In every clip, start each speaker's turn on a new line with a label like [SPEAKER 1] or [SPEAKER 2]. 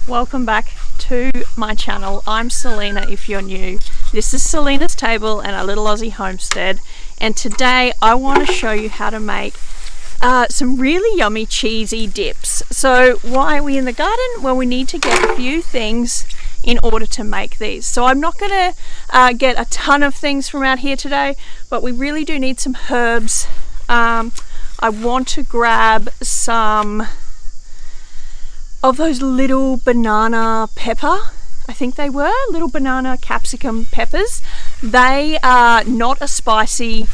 [SPEAKER 1] Welcome back to my channel. I'm Selena if you're new. This is Selena's Table and a little Aussie homestead, and today I want to show you how to make some really yummy cheesy dips. So why are we in the garden? Well, we need to get a few things in order to make these. So I'm not going to get a ton of things from out here today, but we really do need some herbs. I want to grab some of those little banana pepper, I think they were, little banana capsicum peppers. They are not a spicy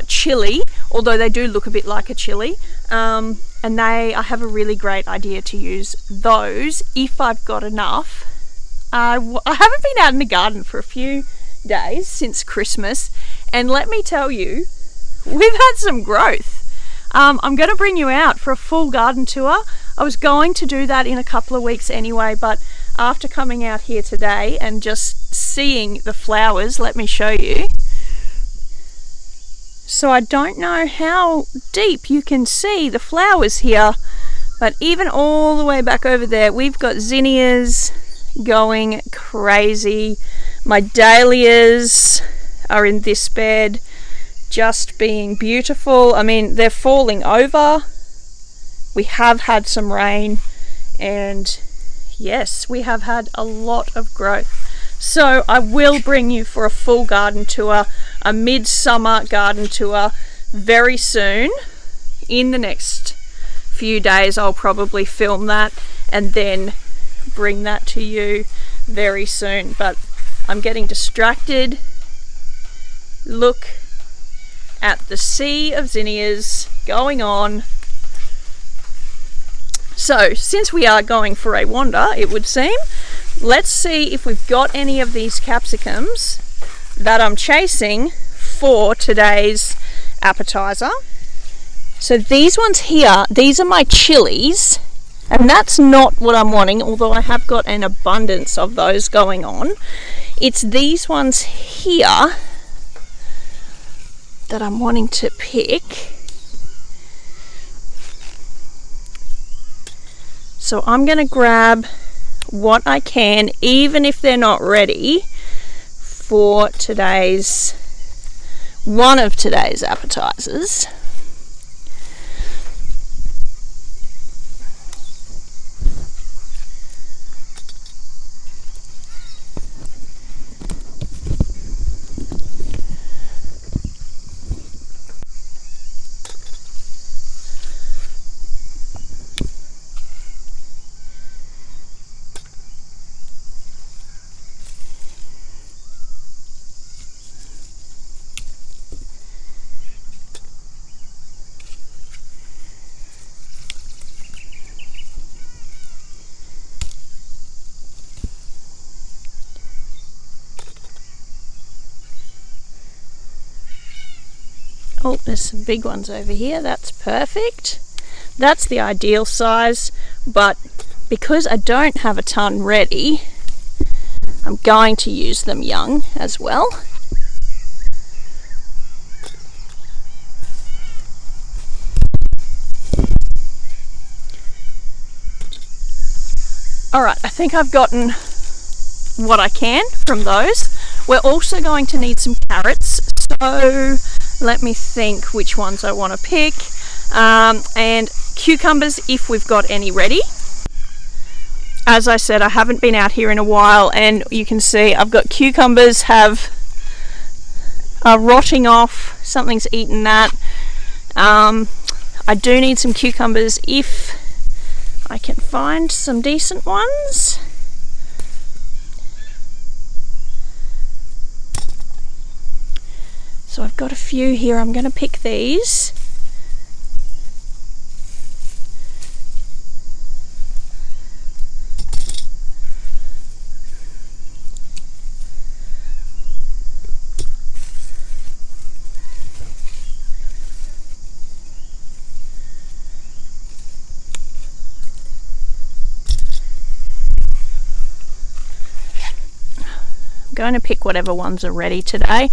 [SPEAKER 1] chili, although they do look a bit like a chili. And I have a really great idea to use those if I've got enough. I haven't been out in the garden for a few days since Christmas, and let me tell you, we've had some growth. I'm going to bring you out for a full garden tour. I was going to do that in a couple of weeks anyway, but after coming out here today and just seeing the flowers, let me show you. So I don't know how deep you can see the flowers here, but even all the way back over there, we've got zinnias going crazy. My dahlias are in this bed, just being beautiful. I mean, they're falling over. We have had some rain, and yes, we have had a lot of growth. So I will bring you for a full garden tour, a midsummer garden tour very soon. In the next few days I'll probably film that and then bring that to you very soon. But I'm getting distracted. Look at the sea of zinnias going on. So, since we are going for a wander, it would seem, let's see if we've got any of these capsicums that I'm chasing for today's appetizer. So these ones here, these are my chilies, and that's not what I'm wanting, although I have got an abundance of those going on. It's these ones here that I'm wanting to pick. So I'm going to grab what I can, even if they're not ready, for one of today's appetizers. Oh, there's some big ones over here. That's perfect. That's the ideal size, but because I don't have a ton ready, I'm going to use them young as well. Alright, I think I've gotten what I can from those. We're also going to need some carrots, so let me think which ones I want to pick, and cucumbers if we've got any ready. As I said, I haven't been out here in a while, and you can see I've got cucumbers are rotting off. Something's eaten that. I do need some cucumbers if I can find some decent ones. So I've got a few here. I'm going to pick these. Going to pick whatever ones are ready today.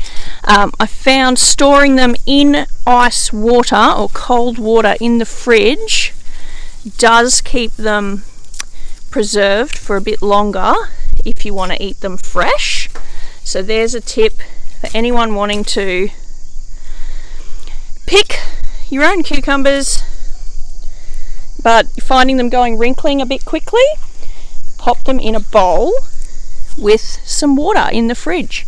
[SPEAKER 1] I found storing them in ice water or cold water in the fridge does keep them preserved for a bit longer if you want to eat them fresh. So there's a tip for anyone wanting to pick your own cucumbers but finding them going wrinkling a bit quickly. Pop them in a bowl with some water in the fridge.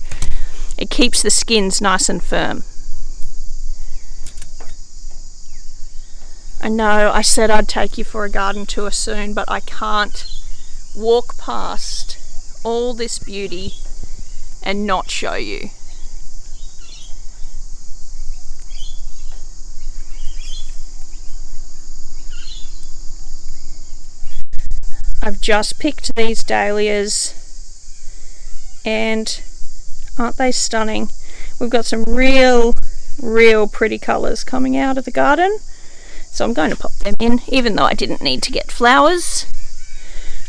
[SPEAKER 1] It keeps the skins nice and firm. I know I said I'd take you for a garden tour soon, but I can't walk past all this beauty and not show you. I've just picked these dahlias and aren't they stunning? We've got some real pretty colours coming out of the garden. So I'm going to pop them in, even though I didn't need to get flowers.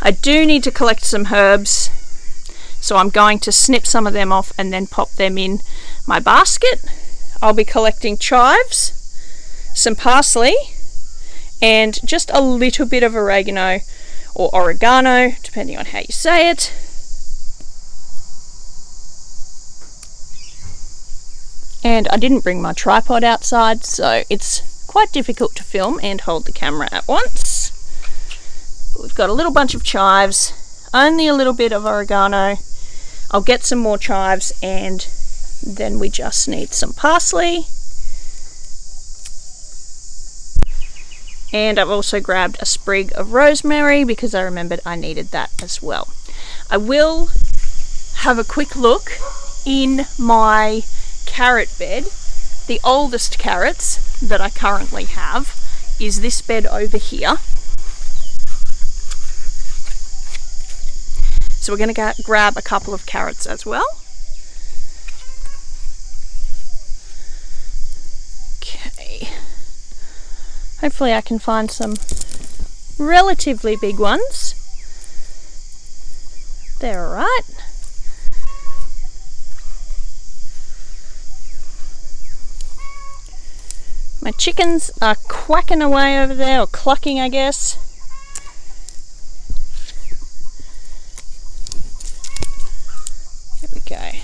[SPEAKER 1] I do need to collect some herbs, so I'm going to snip some of them off and then pop them in my basket. I'll be collecting chives, some parsley, and just a little bit of oregano or oregano, depending on how you say it. And I didn't bring my tripod outside, so it's quite difficult to film and hold the camera at once. But we've got a little bunch of chives, only a little bit of oregano. I'll get some more chives and then we just need some parsley. And I've also grabbed a sprig of rosemary because I remembered I needed that as well. I will have a quick look in my carrot bed. The oldest carrots that I currently have is this bed over here. So we're going to grab a couple of carrots as well. Okay. Hopefully I can find some relatively big ones. They're all right. My chickens are quacking away over there, or clucking, I guess. There we go.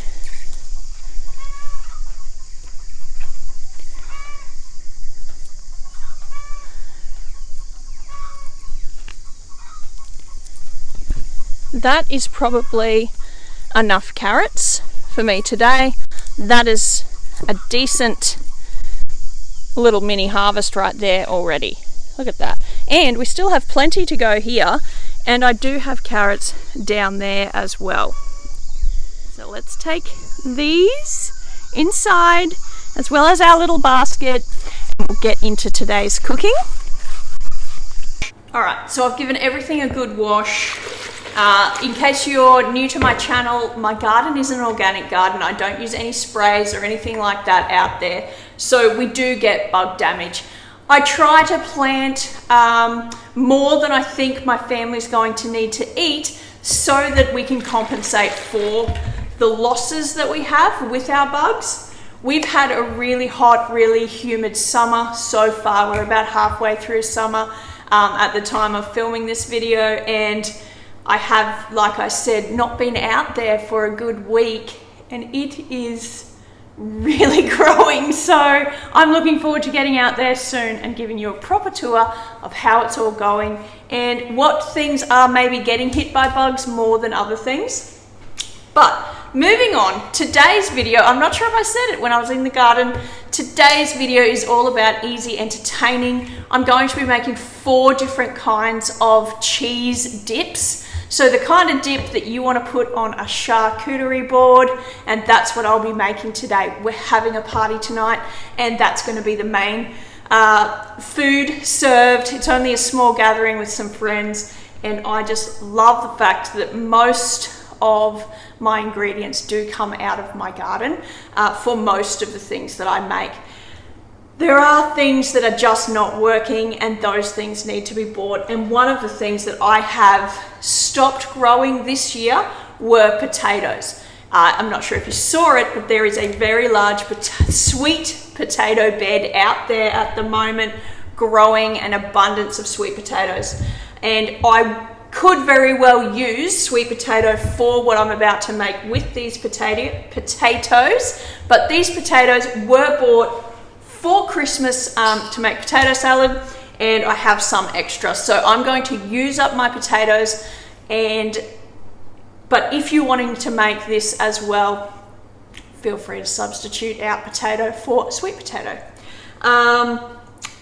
[SPEAKER 1] That is probably enough carrots for me today. That is a decent little mini harvest right there already. Look at that. And we still have plenty to go here, and I do have carrots down there as well. So let's take these inside as well as our little basket and we'll get into today's cooking. Alright, so I've given everything a good wash. In case you're new to my channel, my garden is an organic garden. I don't use any sprays or anything like that out there. So we do get bug damage. I try to plant more than I think my family's going to need to eat so that we can compensate for the losses that we have with our bugs. We've had a really hot, really humid summer so far. We're about halfway through summer at the time of filming this video, and I have, like I said, not been out there for a good week, and it is really growing. So I'm looking forward to getting out there soon and giving you a proper tour of how it's all going and what things are maybe getting hit by bugs more than other things. But moving on, today's video, I'm not sure if I said it when I was in the garden, today's video is all about easy entertaining. I'm going to be making 4 different kinds of cheese dips. So the kind of dip that you want to put on a charcuterie board, and that's what I'll be making today. We're having a party tonight, and that's going to be the main food served. It's only a small gathering with some friends, and I just love the fact that most of my ingredients do come out of my garden for most of the things that I make. There are things that are just not working, and those things need to be bought. And one of the things that I have stopped growing this year were potatoes. I'm not sure if you saw it, but there is a very large sweet potato bed out there at the moment, growing an abundance of sweet potatoes. And I could very well use sweet potato for what I'm about to make with these potatoes, but these potatoes were bought for Christmas to make potato salad, and I have some extra, so I'm going to use up my potatoes. But if you're wanting to make this as well, feel free to substitute out potato for sweet potato.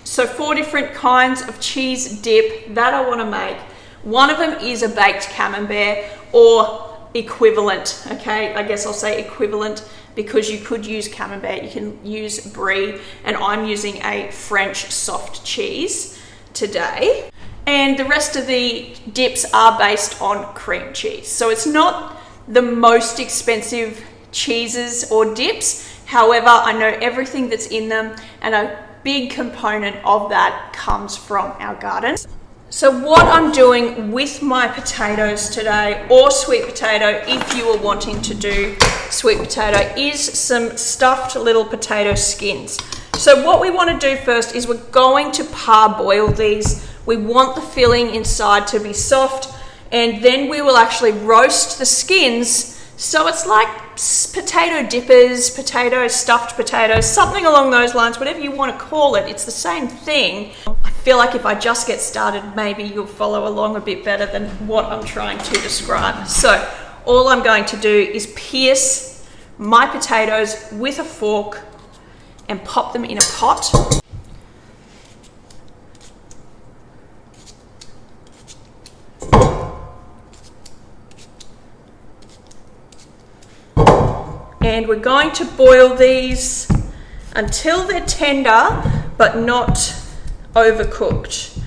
[SPEAKER 1] So 4 different kinds of cheese dip that I want to make. One of them is a baked camembert or equivalent. Okay, I guess I'll say equivalent because you could use camembert, you can use brie, and I'm using a French soft cheese today. And the rest of the dips are based on cream cheese. So it's not the most expensive cheeses or dips. However, I know everything that's in them, and a big component of that comes from our garden. So what I'm doing with my potatoes today, or sweet potato if you are wanting to do sweet potato, is some stuffed little potato skins. So what we want to do first is we're going to parboil these. We want the filling inside to be soft, and then we will actually roast the skins. So it's like potato dippers, stuffed potatoes, something along those lines, whatever you want to call it. It's the same thing. I feel like if I just get started, maybe you'll follow along a bit better than what I'm trying to describe. So all I'm going to do is pierce my potatoes with a fork and pop them in a pot. And we're going to boil these until they're tender, but not overcooked.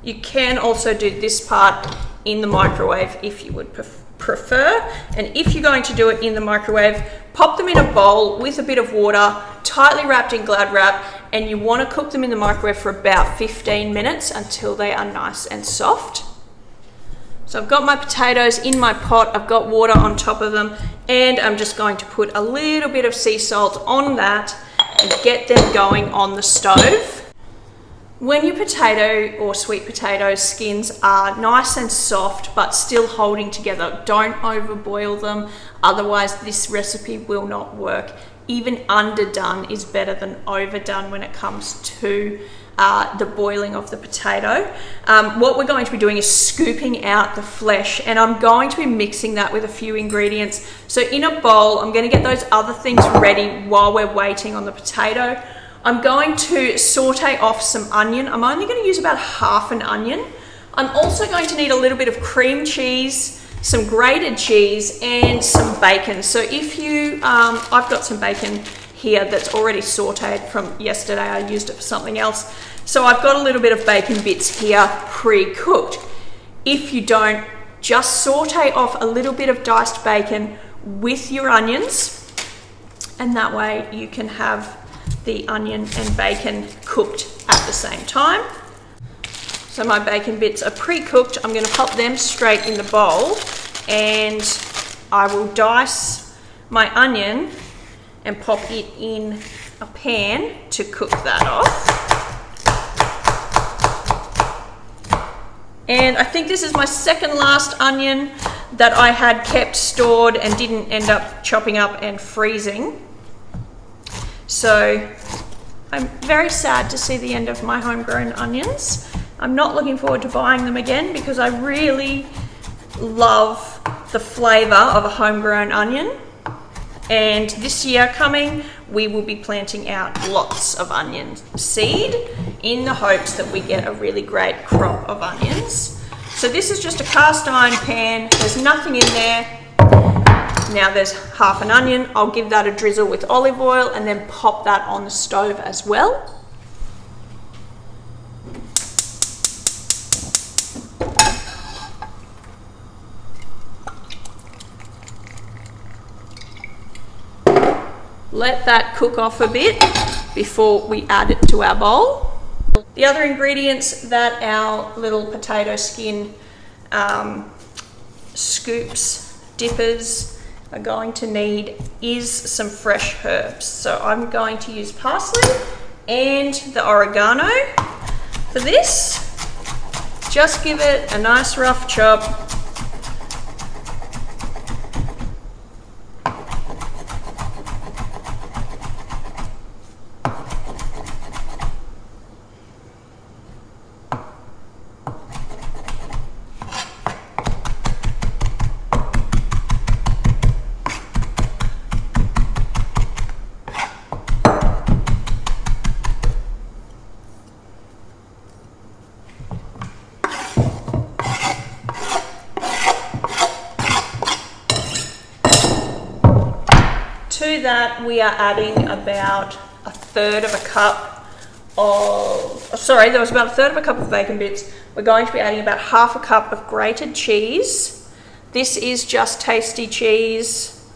[SPEAKER 1] You can also do this part in the microwave if you would prefer. And if you're going to do it in the microwave, pop them in a bowl with a bit of water, tightly wrapped in Glad wrap, and you want to cook them in the microwave for about 15 minutes until they are nice and soft. So I've got my potatoes in my pot, I've got water on top of them, and I'm just going to put a little bit of sea salt on that and get them going on the stove. When your potato or sweet potato skins are nice and soft but still holding together, don't overboil them, otherwise this recipe will not work. Even underdone is better than overdone when it comes to the boiling of the potato. What we're going to be doing is scooping out the flesh, and I'm going to be mixing that with a few ingredients. So in a bowl, I'm going to get those other things ready while we're waiting on the potato. I'm going to saute off some onion. I'm only going to use about half an onion. I'm also going to need a little bit of cream cheese, some grated cheese, and some bacon. So if you, I've got some bacon here that's already sauteed from yesterday. I used it for something else. So I've got a little bit of bacon bits here pre-cooked. If you don't, just saute off a little bit of diced bacon with your onions, and that way you can have the onion and bacon cooked at the same time. So my bacon bits are pre-cooked. I'm going to pop them straight in the bowl, and I will dice my onion and pop it in a pan to cook that off. And I think this is my second last onion that I had kept stored and didn't end up chopping up and freezing. So I'm very sad to see the end of my homegrown onions. I'm not looking forward to buying them again because I really love the flavour of a homegrown onion. And this year coming, we will be planting out lots of onion seed in the hopes that we get a really great crop of onions. So this is just a cast iron pan. There's nothing in there. Now there's half an onion. I'll give that a drizzle with olive oil and then pop that on the stove as well. Let that cook off a bit before we add it to our bowl. The other ingredients that our little potato skin scoops, dippers are going to need is some fresh herbs. So I'm going to use parsley and the oregano. For this, just give it a nice rough chop. To that, we are adding about a third of a cup of, there was about a third of a cup of bacon bits. We're going to be adding about half a cup of grated cheese. This is just tasty cheese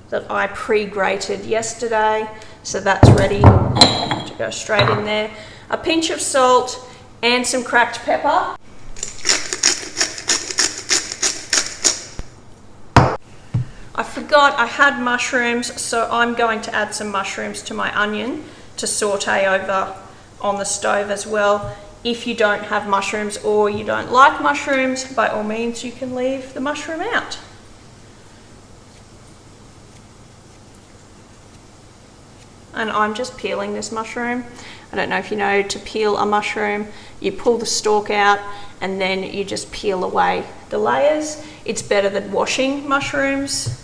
[SPEAKER 1] that I pre-grated yesterday, so that's ready to go straight in there. A pinch of salt and some cracked pepper. I forgot I had mushrooms, so I'm going to add some mushrooms to my onion to saute over on the stove as well. If you don't have mushrooms or you don't like mushrooms, by all means you can leave the mushroom out. And I'm just peeling this mushroom. I don't know if you know, to peel a mushroom, you pull the stalk out and then you just peel away the layers. It's better than washing mushrooms.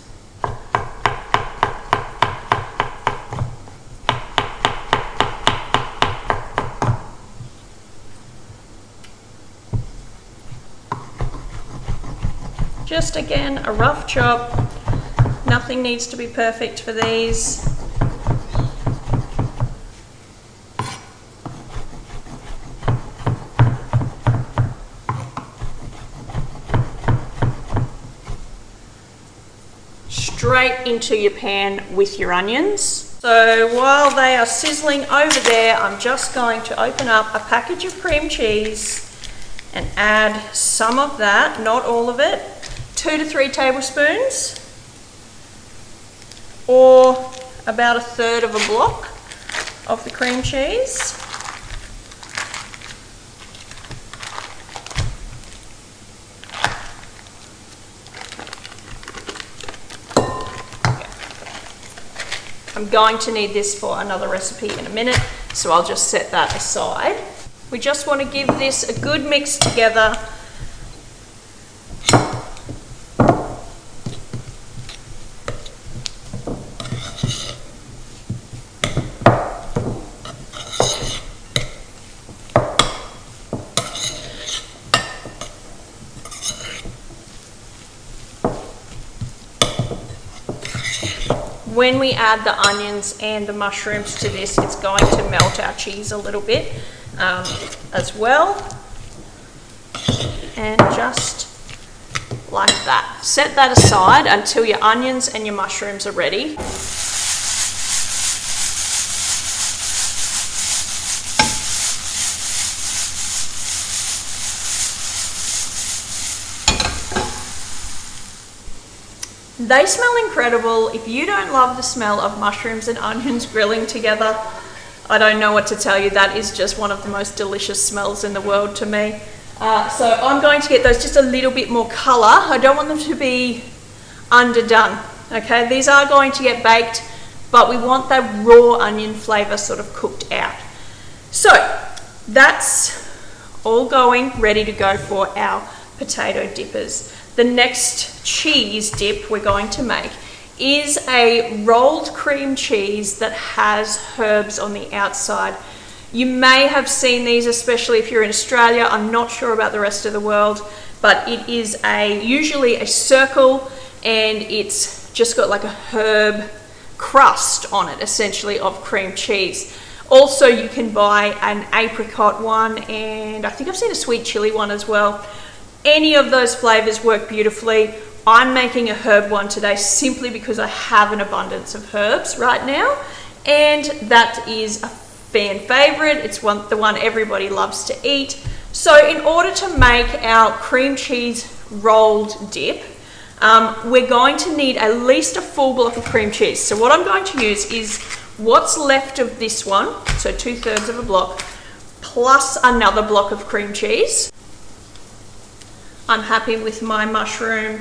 [SPEAKER 1] Just again, a rough chop. Nothing needs to be perfect for these. Straight into your pan with your onions. So while they are sizzling over there, I'm just going to open up a package of cream cheese and add some of that, not all of it, 2 to 3 tablespoons, or about a third of a block of the cream cheese. I'm going to need this for another recipe in a minute, so I'll just set that aside. We just want to give this a good mix together. When we add the onions and the mushrooms to this, it's going to melt our cheese a little bit as well. And just like that. Set that aside until your onions and your mushrooms are ready. They smell incredible. If you don't love the smell of mushrooms and onions grilling together, I don't know what to tell you. That is just one of the most delicious smells in the world to me. So I'm going to get those just a little bit more colour. I don't want them to be underdone. Okay, these are going to get baked, but we want that raw onion flavour sort of cooked out. So that's all going, ready to go for our potato dippers. The next cheese dip we're going to make is a rolled cream cheese that has herbs on the outside. You may have seen these, especially if you're in Australia. I'm not sure about the rest of the world, but it is usually a circle, and it's just got like a herb crust on it, essentially, of cream cheese. Also, you can buy an apricot one, and I think I've seen a sweet chili one as well. Any of those flavors work beautifully. I'm making a herb one today simply because I have an abundance of herbs right now, and that is a fan favorite. It's the one everybody loves to eat. So in order to make our cream cheese rolled dip, we're going to need at least a full block of cream cheese. So what I'm going to use is what's left of this one, so 2/3 of a block, plus another block of cream cheese. I'm happy with my mushroom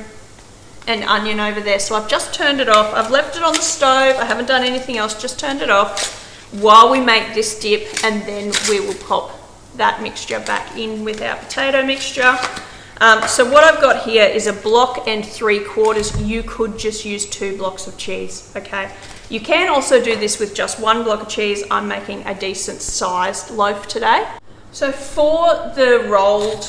[SPEAKER 1] and onion over there, so I've just turned it off. I've left it on the stove. I haven't done anything else, just turned it off while we make this dip, and then we will pop that mixture back in with our potato mixture. So what I've got here is a block and 3/4. You could just use 2 blocks of cheese, okay? You can also do this with just 1 block of cheese. I'm making a decent sized loaf today. So for the rolled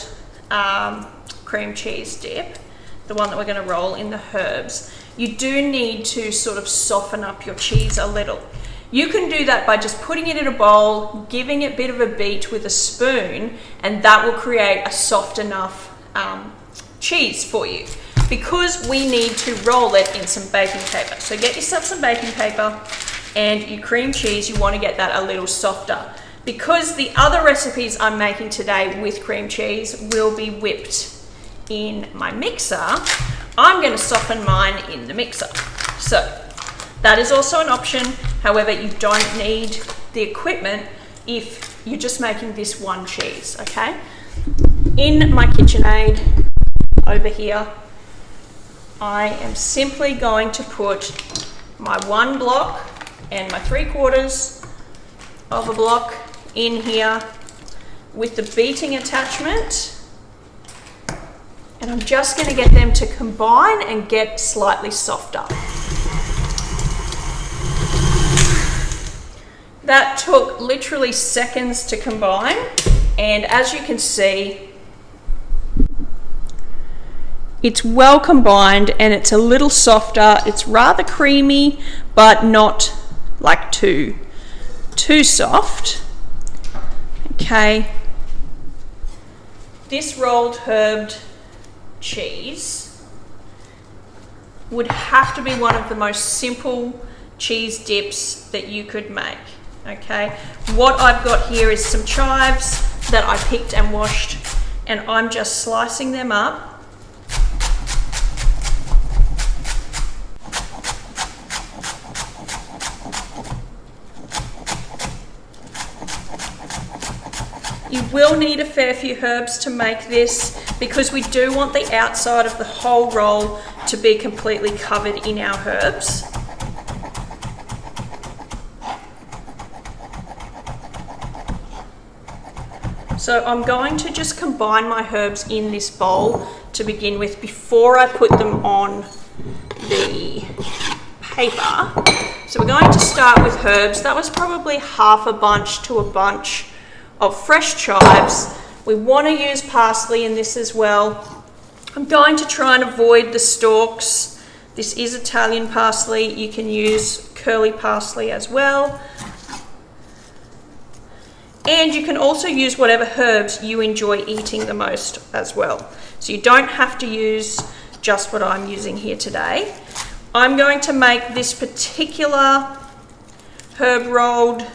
[SPEAKER 1] cream cheese dip, the one that we're going to roll in the herbs, you do need to sort of soften up your cheese a little. You can do that by just putting it in a bowl, giving it a bit of a beat with a spoon, and that will create a soft enough cheese for you, because we need to roll it in some baking paper. So get yourself some baking paper, and your cream cheese, you want to get that a little softer. Because the other recipes I'm making today with cream cheese will be whipped in my mixer, I'm going to soften mine in the mixer. So that is also an option. However, you don't need the equipment if you're just making this one cheese, okay? In my KitchenAid over here, I am simply going to put my 1 block and my 3/4 of a block in here with the beating attachment. And I'm just going to get them to combine and get slightly softer. That took literally seconds to combine, and as you can see, it's well combined and it's a little softer. It's rather creamy, but not like too soft. Okay, this rolled herbed cheese would have to be one of the most simple cheese dips that you could make. Okay, what I've got here is some chives that I picked and washed, and I'm just slicing them up. You will need a fair few herbs to make this, because we do want the outside of the whole roll to be completely covered in our herbs. So I'm going to just combine my herbs in this bowl to begin with before I put them on the paper. So we're going to start with herbs. That was probably half a bunch to a bunch of fresh chives. We want to use parsley in this as well. I'm going to try and avoid the stalks. This is Italian parsley. You can use curly parsley as well. And you can also use whatever herbs you enjoy eating the most as well. So you don't have to use just what I'm using here today. I'm going to make this particular herb rolled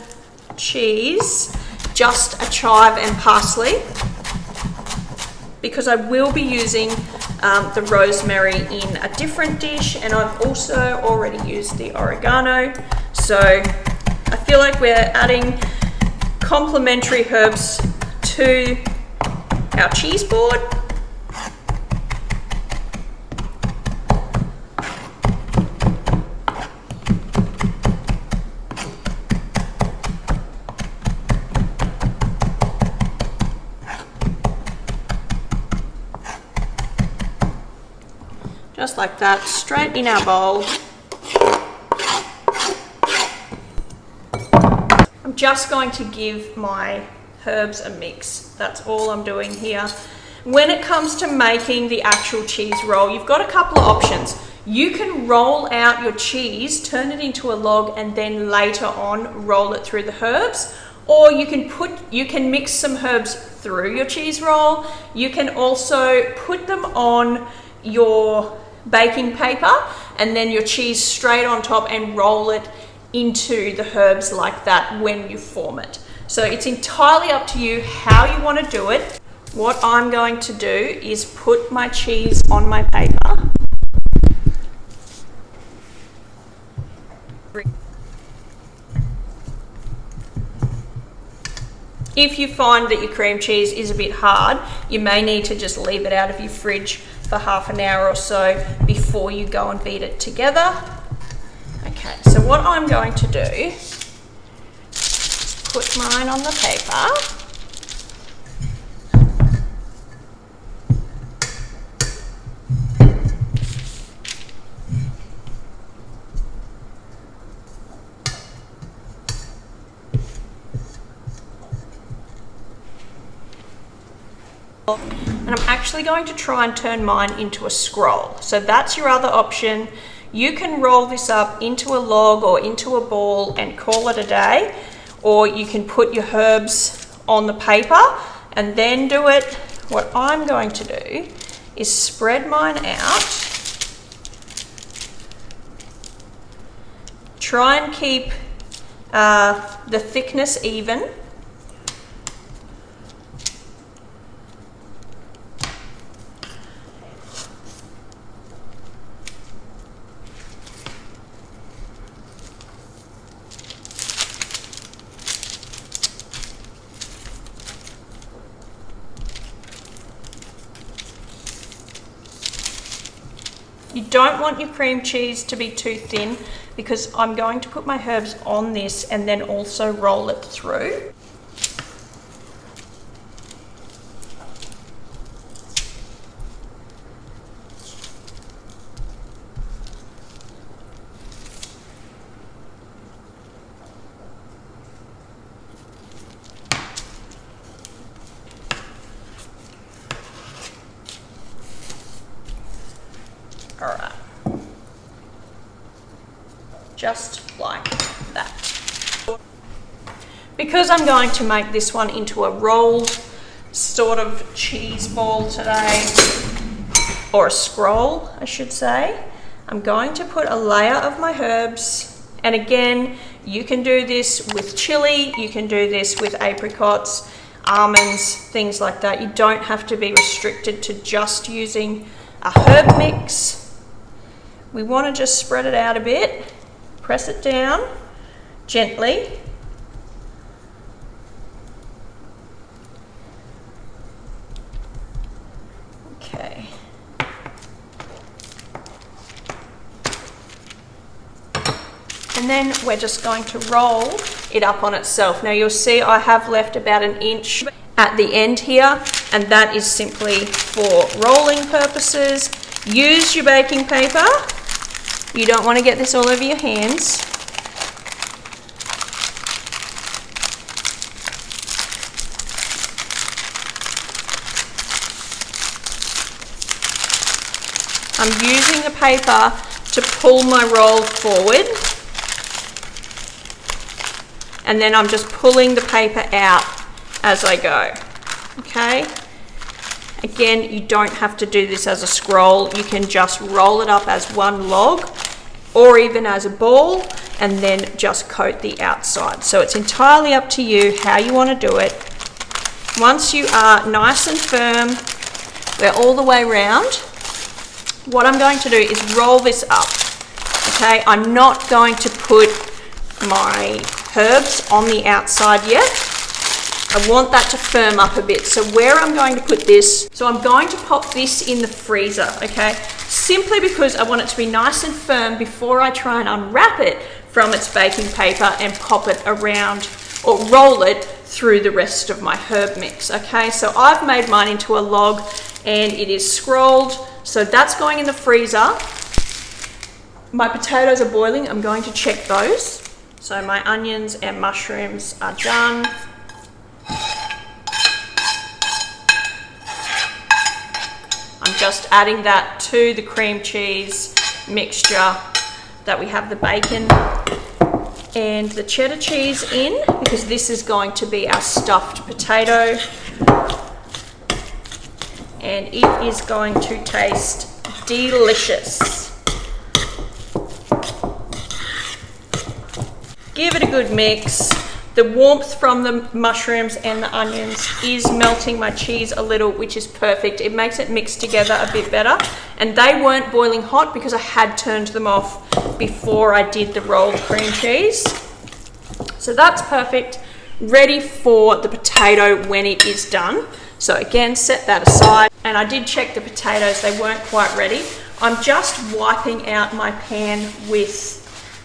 [SPEAKER 1] cheese just a chive and parsley, because I will be using the rosemary in a different dish, and I've also already used the oregano. So I feel like we're adding complementary herbs to our cheese board. Just like that, straight in our bowl. I'm just going to give my herbs a mix. That's all I'm doing here. When it comes to making the actual cheese roll, you've got a couple of options. You can roll out your cheese, turn it into a log, and then later on roll it through the herbs. Or you can mix some herbs through your cheese roll. You can also put them on your baking paper and then your cheese straight on top and roll it into the herbs like that when you form it. So it's entirely up to you how you want to do it. What I'm going to do is put my cheese on my paper. If you find that your cream cheese is a bit hard, you may need to just leave it out of your fridge for half an hour or so before you go and beat it together. Okay, so what I'm going to do, put mine on the paper. And I'm actually going to try and turn mine into a scroll. So that's your other option. You can roll this up into a log or into a ball and call it a day, or you can put your herbs on the paper and then do it. What I'm going to do is spread mine out. Try and keep the thickness even. You don't want your cream cheese to be too thin because I'm going to put my herbs on this and then also roll it through. All right, just like that. Because I'm going to make this one into a rolled sort of cheese ball today, or a scroll, I should say, I'm going to put a layer of my herbs. And again, you can do this with chili, you can do this with apricots, almonds, things like that. You don't have to be restricted to just using a herb mix. We want to just spread it out a bit, press it down gently. Okay. And then we're just going to roll it up on itself. Now you'll see I have left about an inch at the end here, and that is simply for rolling purposes. Use your baking paper. You don't want to get this all over your hands. I'm using the paper to pull my roll forward, and then I'm just pulling the paper out as I go. Okay? Again, you don't have to do this as a scroll. You can just roll it up as one log or even as a ball and then just coat the outside. So it's entirely up to you how you want to do it. Once you are nice and firm, we're all the way around, what I'm going to do is roll this up. Okay, I'm not going to put my herbs on the outside yet. I want that to firm up a bit. So where I'm going to put this, so I'm going to pop this in the freezer, okay? Simply because I want it to be nice and firm before I try and unwrap it from its baking paper and pop it around or roll it through the rest of my herb mix, okay? So I've made mine into a log and it is scrolled. So that's going in the freezer. My potatoes are boiling. I'm going to check those. So my onions and mushrooms are done. I'm just adding that to the cream cheese mixture that we have the bacon and the cheddar cheese in, because this is going to be our stuffed potato, and it is going to taste delicious. Give it a good mix. The warmth from the mushrooms and the onions is melting my cheese a little, which is perfect. It makes it mix together a bit better. And they weren't boiling hot because I had turned them off before I did the rolled cream cheese. So that's perfect. ready for the potato when it is done. So again, set that aside. And I did check the potatoes, they weren't quite ready. I'm just wiping out my pan with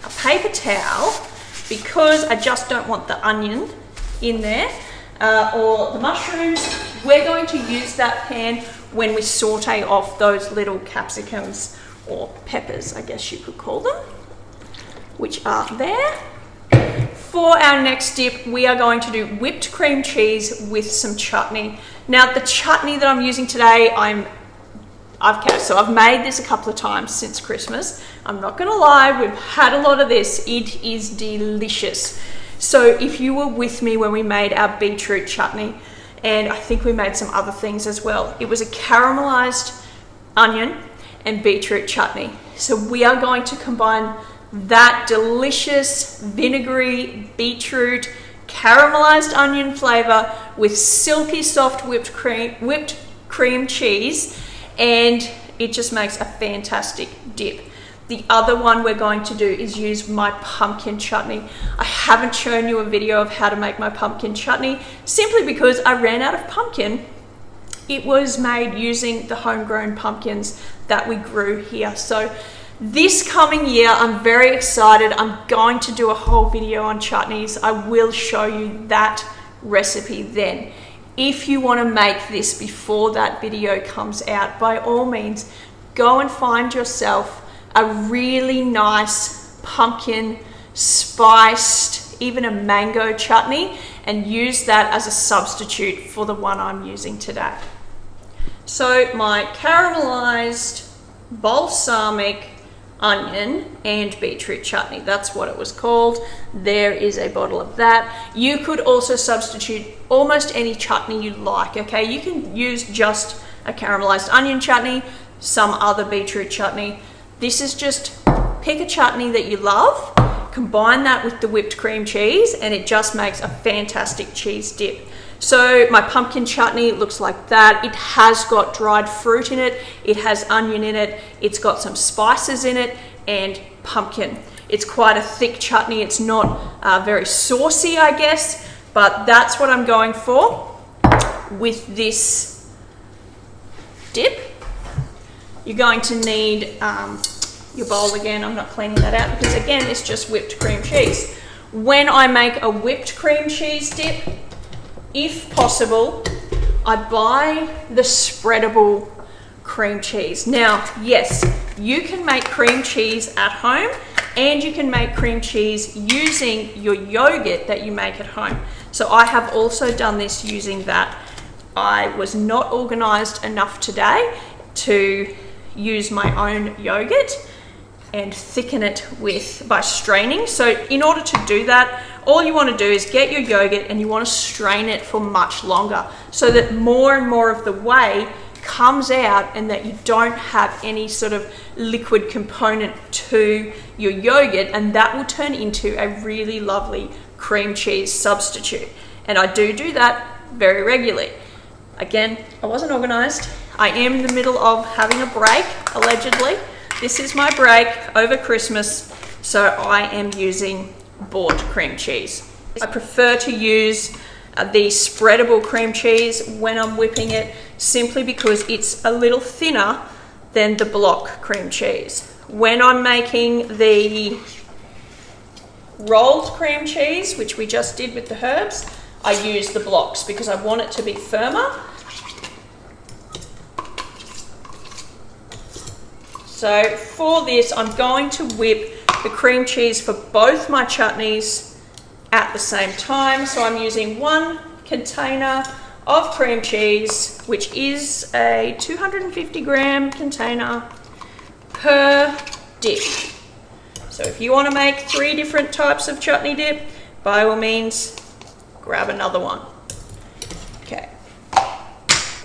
[SPEAKER 1] a paper towel because I just don't want the onion in there or the mushrooms. We're going to use that pan when we saute off those little capsicums or peppers, I guess you could call them, which are there. For our next dip, we are going to do whipped cream cheese with some chutney. Now, the chutney that I'm using today, I've made this a couple of times since Christmas. I'm not gonna lie, we've had a lot of this. It is delicious. So if you were with me when we made our beetroot chutney, and I think we made some other things as well, it was a caramelized onion and beetroot chutney. So we are going to combine that delicious vinegary beetroot caramelized onion flavor with silky soft whipped cream cheese, and it just makes a fantastic dip. The other one we're going to do is use my pumpkin chutney. I haven't shown you a video of how to make my pumpkin chutney simply because I ran out of pumpkin. It was made using the homegrown pumpkins that we grew here. So this coming year, I'm very excited. I'm going to do a whole video on chutneys. I will show you that recipe then. If you want to make this before that video comes out, by all means, go and find yourself a really nice pumpkin spiced, even a mango chutney, and use that as a substitute for the one I'm using today. So my caramelized balsamic onion and beetroot chutney, that's what it was called. There is a bottle of that. You could also substitute almost any chutney you like, okay? You can use just a caramelized onion chutney, some other beetroot chutney. This is just pick a chutney that you love, combine that with the whipped cream cheese, and it just makes a fantastic cheese dip. So my pumpkin chutney looks like that. It has got dried fruit in it, it has onion in it, it's got some spices in it, and pumpkin. It's quite a thick chutney. It's not very saucy, I guess, but that's what I'm going for with this dip. You're going to need your bowl again. I'm not cleaning that out because again, it's just whipped cream cheese. When I make a whipped cream cheese dip, if possible, I buy the spreadable cream cheese. Now, yes, you can make cream cheese at home and you can make cream cheese using your yogurt that you make at home. So I have also done this using that. I was not organized enough today to use my own yogurt and thicken it by straining. So in order to do that, all you want to do is get your yogurt and you want to strain it for much longer so that more and more of the whey comes out and that you don't have any sort of liquid component to your yogurt, and that will turn into a really lovely cream cheese substitute. And I do that very regularly. Again, I wasn't organized. I am in the middle of having a break, allegedly. This is my break over Christmas, so I am using bought cream cheese. I prefer to use the spreadable cream cheese when I'm whipping it, simply because it's a little thinner than the block cream cheese. When I'm making the rolled cream cheese, which we just did with the herbs, I use the blocks because I want it to be firmer. So for this, I'm going to whip the cream cheese for both my chutneys at the same time. So I'm using 1 container of cream cheese, which is a 250 gram container per dip. So if you want to make 3 different types of chutney dip, by all means, grab another one. Okay.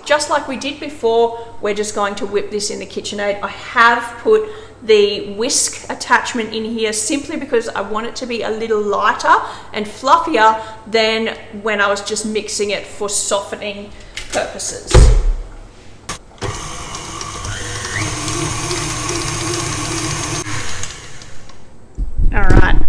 [SPEAKER 1] Just like we did before, we're just going to whip this in the KitchenAid. I have put the whisk attachment in here simply because I want it to be a little lighter and fluffier than when I was just mixing it for softening purposes. All right,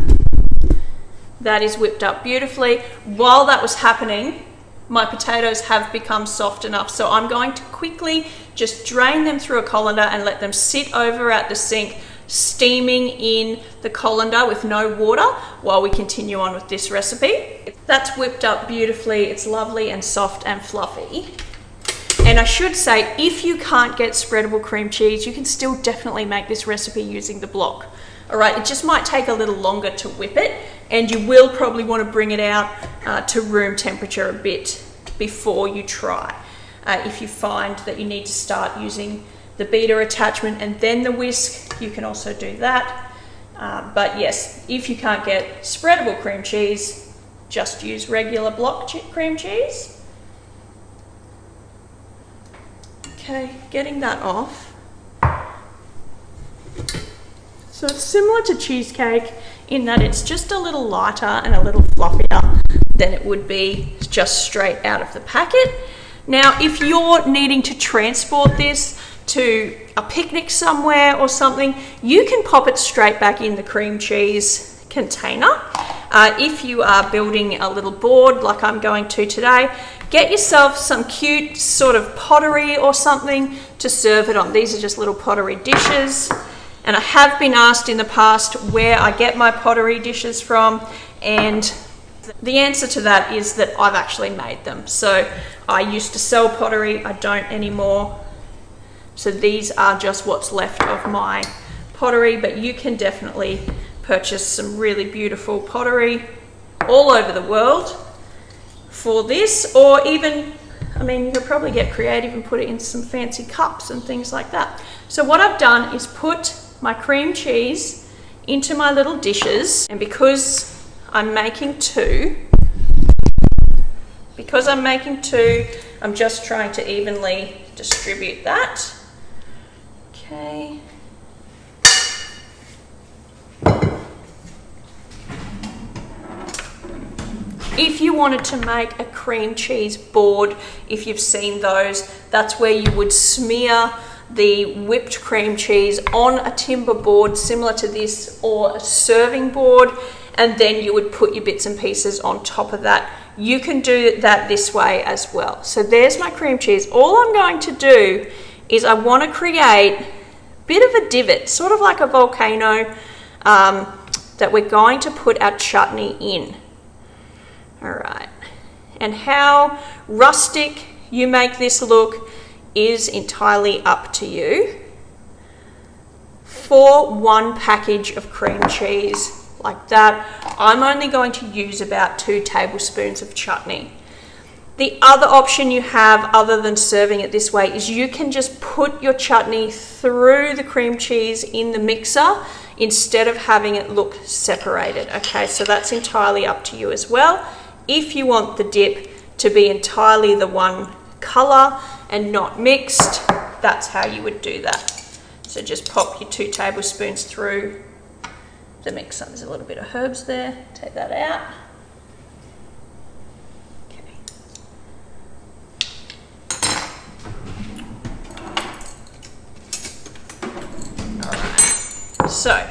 [SPEAKER 1] That is whipped up beautifully. While that was happening, my potatoes have become soft enough, so I'm going to quickly just drain them through a colander and let them sit over at the sink, steaming in the colander with no water while we continue on with this recipe. That's whipped up beautifully. It's lovely and soft and fluffy. And I should say, if you can't get spreadable cream cheese, you can still definitely make this recipe using the block. All right, it just might take a little longer to whip it, and you will probably want to bring it out to room temperature a bit before you try. If you find that you need to start using the beater attachment and then the whisk, you can also do that. But yes, if you can't get spreadable cream cheese, just use regular block cream cheese. Okay, getting that off. So it's similar to cheesecake in that it's just a little lighter and a little fluffier than it would be just straight out of the packet. Now, if you're needing to transport this to a picnic somewhere or something, you can pop it straight back in the cream cheese container. If you are building a little board like I'm going to today, get yourself some cute sort of pottery or something to serve it on. These are just little pottery dishes. And I have been asked in the past where I get my pottery dishes from, and the answer to that is that I've actually made them. So I used to sell pottery, I don't anymore. So these are just what's left of my pottery, but you can definitely purchase some really beautiful pottery all over the world for this, or even, I mean, you could probably get creative and put it in some fancy cups and things like that. So what I've done is put my cream cheese into my little dishes, and because I'm making two, I'm just trying to evenly distribute that. Okay. If you wanted to make a cream cheese board, if you've seen those, that's where you would smear the whipped cream cheese on a timber board similar to this, or a serving board, and then you would put your bits and pieces on top of that. You can do that this way as well. So there's my cream cheese. All I'm going to do is I want to create a bit of a divot, sort of like a volcano, that we're going to put our chutney in. All right, and how rustic you make this look is entirely up to you. For one package of cream cheese like that, I'm only going to use about 2 tablespoons of chutney. The other option you have, other than serving it this way, is you can just put your chutney through the cream cheese in the mixer instead of having it look separated. Okay, so that's entirely up to you as well. If you want the dip to be entirely the one color and not mixed, that's how you would do that. So just pop your 2 tablespoons through the mixer. There's a little bit of herbs there, take that out. Okay. All right. So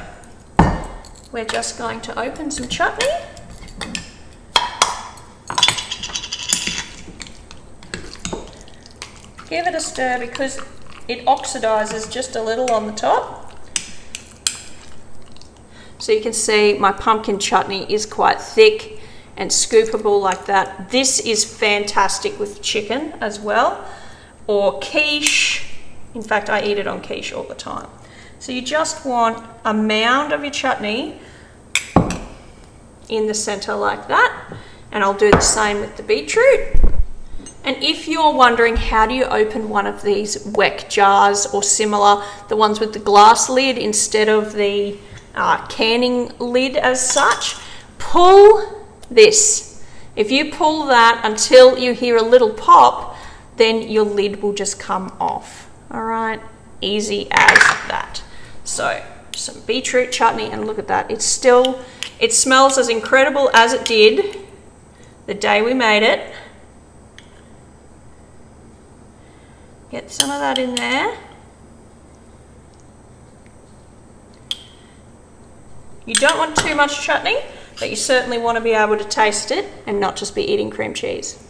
[SPEAKER 1] we're just going to open some chutney. Give it a stir because it oxidizes just a little on the top. So you can see my pumpkin chutney is quite thick and scoopable like that. This is fantastic with chicken as well, or quiche. In fact, I eat it on quiche all the time. So you just want a mound of your chutney in the center like that, and I'll do the same with the beetroot. And if you're wondering how do you open one of these weck jars or similar, the ones with the glass lid instead of the canning lid as such, pull this. If you pull that until you hear a little pop, then your lid will just come off. All right, easy as that. So some beetroot chutney, and look at that. It smells as incredible as it did the day we made it. Get some of that in there. You don't want too much chutney but you certainly want to be able to taste it and not just be eating cream cheese.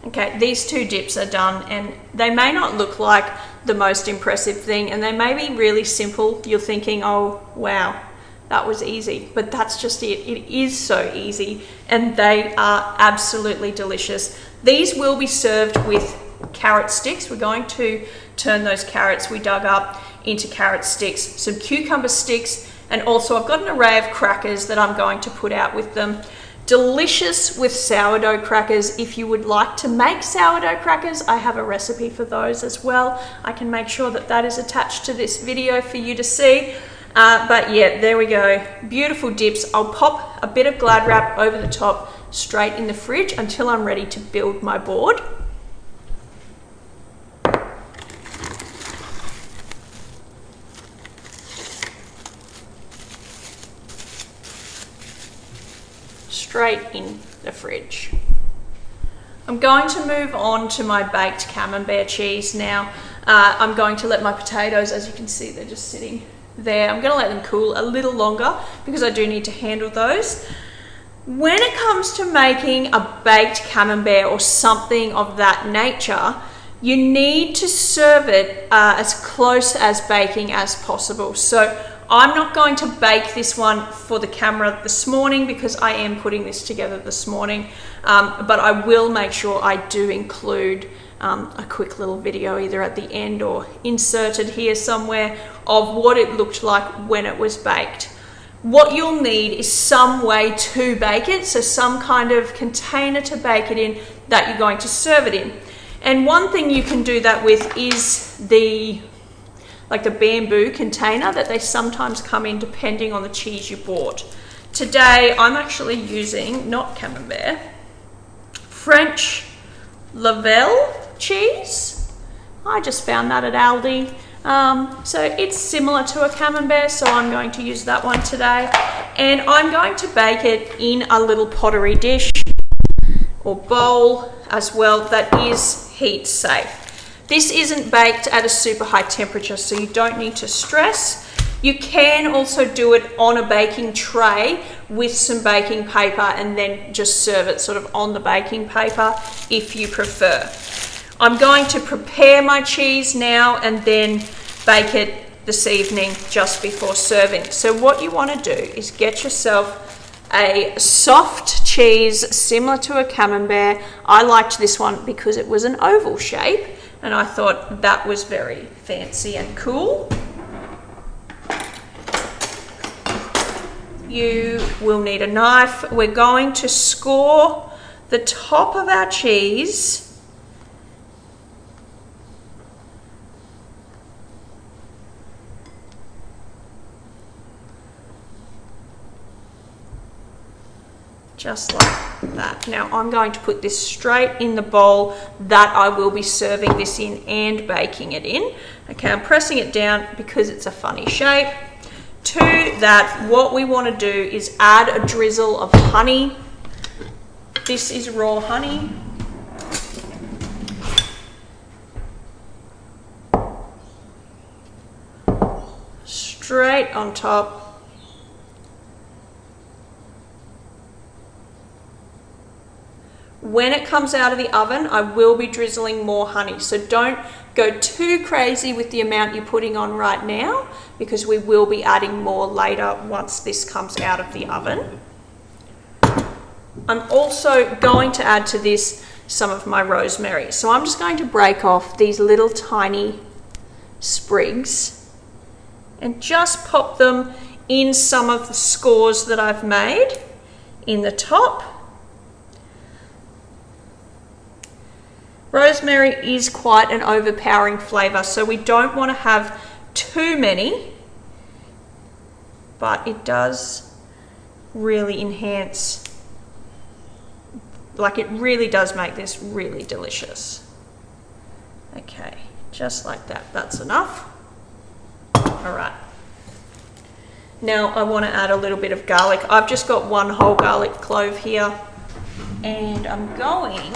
[SPEAKER 1] Okay, these two dips are done, and they may not look like the most impressive thing, and they may be really simple. You're thinking, oh wow, that was easy, but that's just it. It is so easy, and they are absolutely delicious. These will be served with carrot sticks. We're going to turn those carrots we dug up into carrot sticks, some cucumber sticks, and also I've got an array of crackers that I'm going to put out with them. Delicious with sourdough crackers. If you would like to make sourdough crackers, I have a recipe for those as well. I can make sure that that is attached to this video for you to see. But yeah, there we go. Beautiful dips. I'll pop a bit of Glad wrap over the top straight in the fridge until I'm ready to build my board. Straight in the fridge. I'm going to move on to my baked camembert cheese now. I'm going to let my potatoes, as you can see, they're just sitting there. I'm going to let them cool a little longer because I do need to handle those. When it comes to making a baked camembert or something of that nature, you need to serve it as close as baking as possible. So I'm not going to bake this one for the camera this morning because I am putting this together this morning, but I will make sure I do include a quick little video either at the end or inserted here somewhere of what it looked like when it was baked. What you'll need is some way to bake it, so some kind of container to bake it in that you're going to serve it in. And one thing you can do that with is the bamboo container that they sometimes come in depending on the cheese you bought. Today I'm actually using, not camembert, French Lavelle cheese. I just found that at Aldi. So it's similar to a camembert, so I'm going to use that one today. And I'm going to bake it in a little pottery dish or bowl as well that is heat safe. This isn't baked at a super high temperature, so you don't need to stress. You can also do it on a baking tray with some baking paper and then just serve it sort of on the baking paper if you prefer. I'm going to prepare my cheese now and then bake it this evening just before serving. So what you want to do is get yourself a soft cheese similar to a camembert. I liked this one because it was an oval shape, and I thought that was very fancy and cool. You will need a knife. We're going to score the top of our cheese just like that. Now I'm going to put this straight in the bowl that I will be serving this in and baking it in. Okay, I'm pressing it down because it's a funny shape. To that, what we want to do is add a drizzle of honey. This is raw honey. Straight on top. When it comes out of the oven, I will be drizzling more honey. So don't go too crazy with the amount you're putting on right now, because we will be adding more later once this comes out of the oven. I'm also going to add to this some of my rosemary. So I'm just going to break off these little tiny sprigs and just pop them in some of the scores that I've made in the top. Rosemary is quite an overpowering flavour, so we don't want to have too many, but it does really enhance, like it really does make this really delicious. Okay, just like that, that's enough. All right. Now I want to add a little bit of garlic. I've just got one whole garlic clove here, and I'm going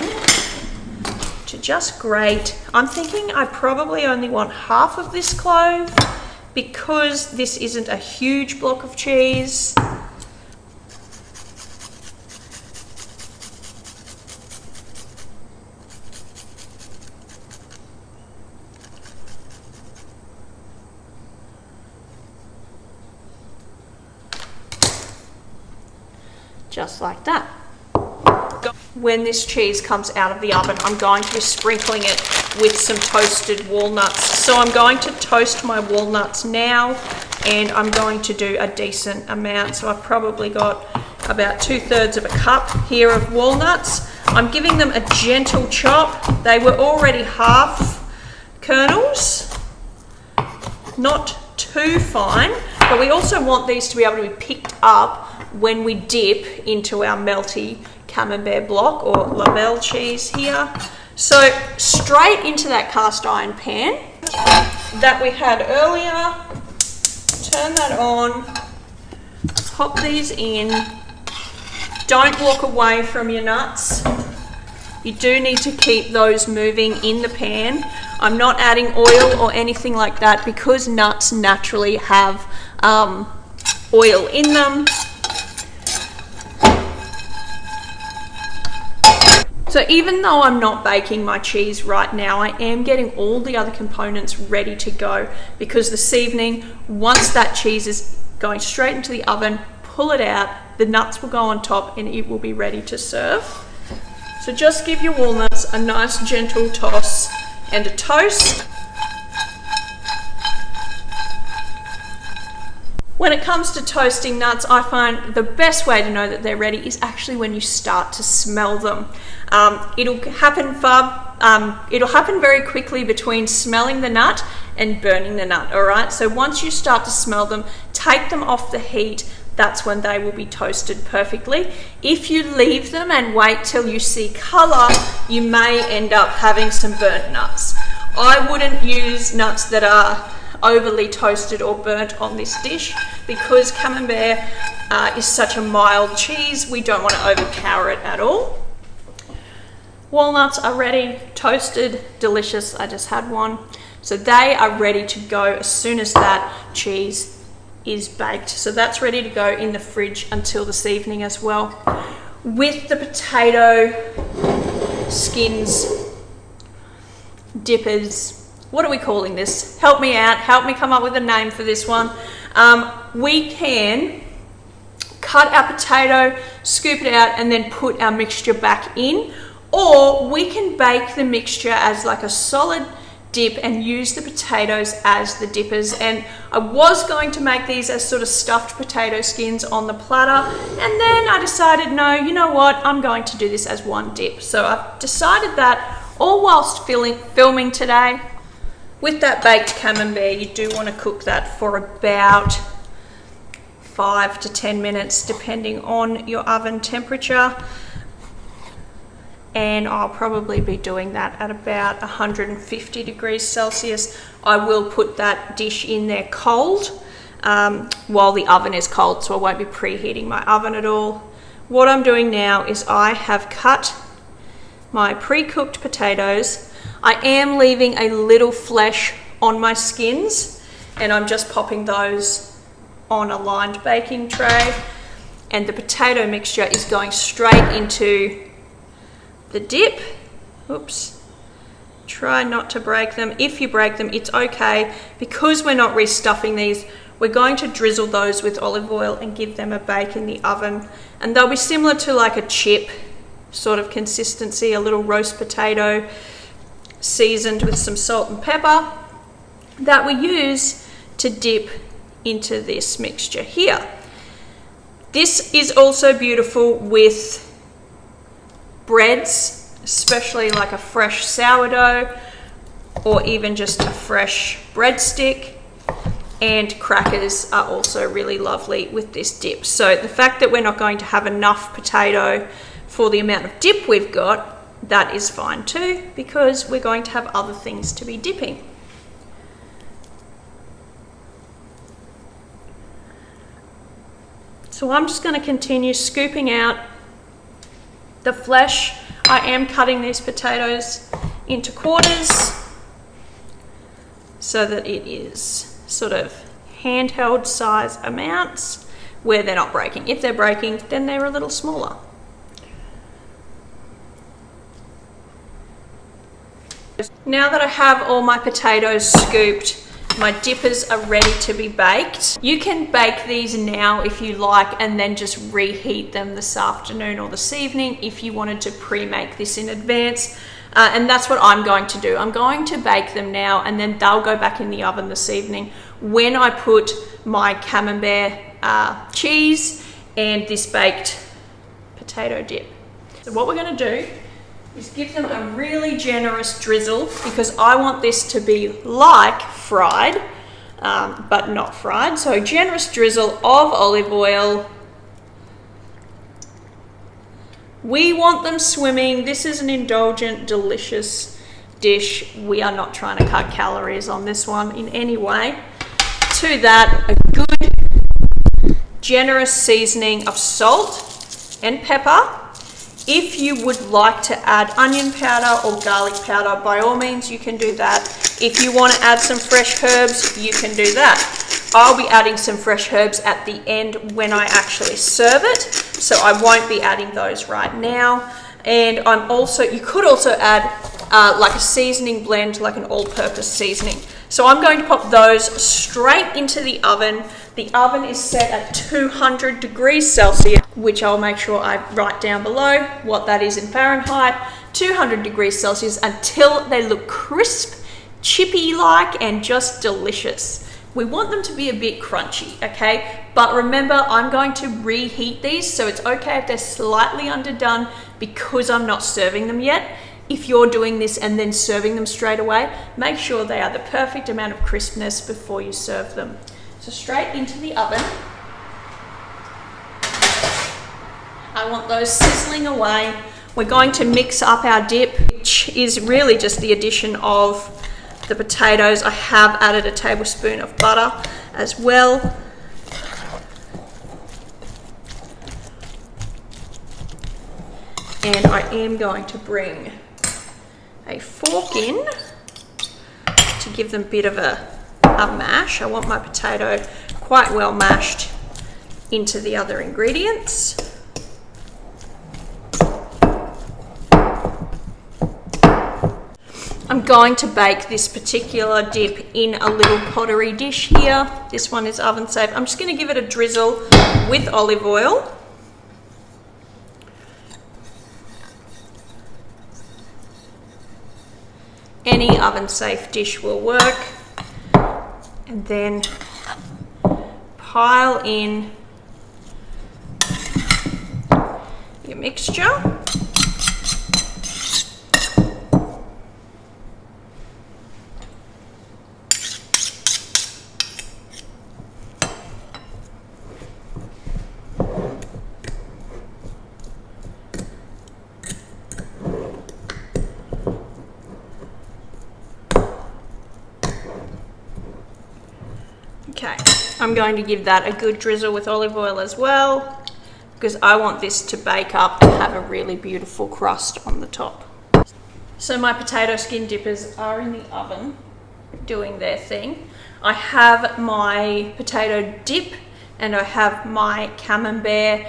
[SPEAKER 1] to just grate. I'm thinking I probably only want half of this clove because this isn't a huge block of cheese. just like that. When this cheese comes out of the oven, I'm going to be sprinkling it with some toasted walnuts. So I'm going to toast my walnuts now, and I'm going to do a decent amount. So I've probably got about 2/3 of a cup here of walnuts. I'm giving them a gentle chop. They were already half kernels, not too fine, but we also want these to be able to be picked up when we dip into our melty camembert block or Lamelle cheese here. So straight into that cast iron pan that we had earlier, turn that on, pop these in. Don't walk away from your nuts. You do need to keep those moving in the pan. I'm not adding oil or anything like that because nuts naturally have oil in them. So even though I'm not baking my cheese right now, I am getting all the other components ready to go, because this evening, once that cheese is going straight into the oven, pull it out, the nuts will go on top and it will be ready to serve. So just give your walnuts a nice gentle toss and a toast. When it comes to toasting nuts, I find the best way to know that they're ready is actually when you start to smell them. It'll happen very quickly between smelling the nut and burning the nut, all right? So once you start to smell them, take them off the heat. That's when they will be toasted perfectly. If you leave them and wait till you see color, you may end up having some burnt nuts. I wouldn't use nuts that are overly toasted or burnt on this dish, because camembert is such a mild cheese. We don't want to overpower it at all. Walnuts are ready, toasted, delicious. I just had one. So they are ready to go as soon as that cheese is baked. So that's ready to go in the fridge until this evening as well. With the potato skins, dippers, what are we calling this? Help me out, help me come up with a name for this one. We can cut our potato, scoop it out, and then put our mixture back in, or we can bake the mixture as like a solid dip and use the potatoes as the dippers. And I was going to make these as sort of stuffed potato skins on the platter, and then I decided, no, you know what, I'm going to do this as one dip. So I've decided that all whilst filming today. With that baked camembert, you do want to cook that for about 5 to 10 minutes, depending on your oven temperature. And I'll probably be doing that at about 150 degrees Celsius. I will put that dish in there cold while the oven is cold, so I won't be preheating my oven at all. What I'm doing now is I have cut my pre-cooked potatoes. I am leaving a little flesh on my skins, and I'm just popping those on a lined baking tray. And the potato mixture is going straight into the dip. Oops. Try not to break them. If you break them, it's okay. Because we're not restuffing these, we're going to drizzle those with olive oil and give them a bake in the oven. And they'll be similar to like a chip sort of consistency, a little roast potato seasoned with some salt and pepper that we use to dip into this mixture here. This is also beautiful with breads, especially like a fresh sourdough or even just a fresh breadstick, and crackers are also really lovely with this dip. So the fact that we're not going to have enough potato for the amount of dip we've got, that is fine too, because we're going to have other things to be dipping. So I'm just going to continue scooping out the flesh. I am cutting these potatoes into quarters so that it is sort of handheld size amounts where they're not breaking. If they're breaking, then they're a little smaller. Now that I have all my potatoes scooped My dippers are ready to be baked. You can bake these now if you like, and then just reheat them this afternoon or this evening if you wanted to pre-make this in advance. And that's what I'm going to do. I'm going to bake them now, and then they'll go back in the oven this evening when I put my camembert cheese and this baked potato dip. So what we're going to do is give them a really generous drizzle, because I want this to be like fried, but not fried. So generous drizzle of olive oil. We want them swimming. This is an indulgent, delicious dish. We are not trying to cut calories on this one in any way. To that, a good, generous seasoning of salt and pepper. If you would like to add onion powder or garlic powder, by all means, you can do that. If you want to add some fresh herbs, you can do that. I'll be adding some fresh herbs at the end when I actually serve it, so I won't be adding those right now. And you could also add like a seasoning blend, like an all-purpose seasoning. So I'm going to pop those straight into the oven. The oven is set at 200 degrees Celsius, which I'll make sure I write down below what that is in Fahrenheit. 200 degrees Celsius until they look crisp, chippy-like, and just delicious. We want them to be a bit crunchy, okay? But remember, I'm going to reheat these, so it's okay if they're slightly underdone because I'm not serving them yet. If you're doing this and then serving them straight away, make sure they are the perfect amount of crispness before you serve them. So straight into the oven. I want those sizzling away. We're going to mix up our dip, which is really just the addition of the potatoes. I have added a tablespoon of butter as well. And I am going to bring a fork in to give them a bit of a mash. I want my potato quite well mashed into the other ingredients. I'm going to bake this particular dip in a little pottery dish here. This one is oven safe. I'm just going to give it a drizzle with olive oil. Any oven safe dish will work. And then pile in your mixture. Okay, I'm going to give that a good drizzle with olive oil as well, because I want this to bake up and have a really beautiful crust on the top. So my potato skin dippers are in the oven doing their thing. I have my potato dip and I have my camembert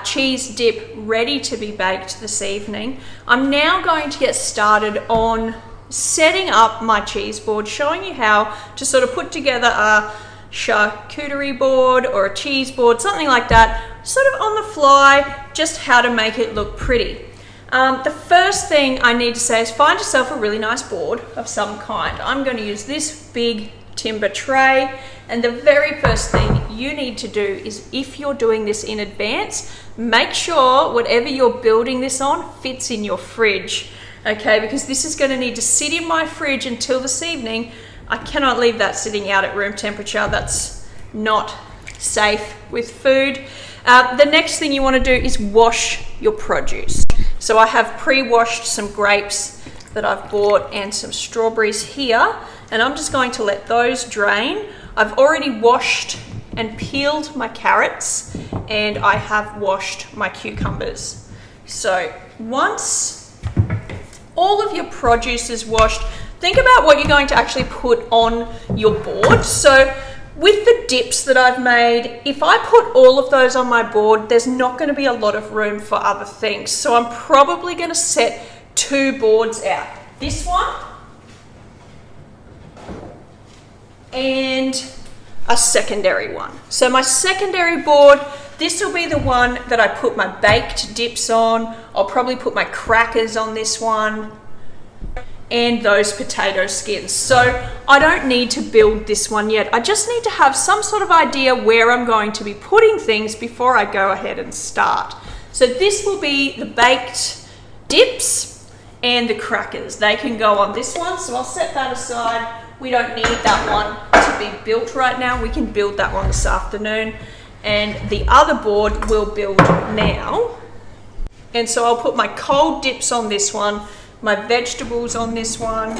[SPEAKER 1] cheese dip ready to be baked this evening. I'm now going to get started on setting up my cheese board, showing you how to sort of put together a charcuterie board or a cheese board, something like that, sort of on the fly, just how to make it look pretty. The first thing I need to say is find yourself a really nice board of some kind. I'm going to use this big timber tray, and the very first thing you need to do is, if you're doing this in advance, make sure whatever you're building this on fits in your fridge, okay? Because this is going to need to sit in my fridge until this evening. I cannot leave that sitting out at room temperature. That's not safe with food. The next thing you want to do is wash your produce. So I have pre-washed some grapes that I've bought and some strawberries here, and I'm just going to let those drain. I've already washed and peeled my carrots, and I have washed my cucumbers. So once all of your produce is washed, think about what you're going to actually put on your board. So with the dips that I've made, if I put all of those on my board, there's not going to be a lot of room for other things. So I'm probably going to set two boards out. This one and a secondary one. So my secondary board, this will be the one that I put my baked dips on. I'll probably put my crackers on this one and those potato skins. So I don't need to build this one yet. I just need to have some sort of idea where I'm going to be putting things before I go ahead and start. So this will be the baked dips and the crackers. They can go on this one, so I'll set that aside. We don't need that one to be built right now. We can build that one this afternoon. And the other board we'll build now. And so I'll put my cold dips on this one, my vegetables on this one,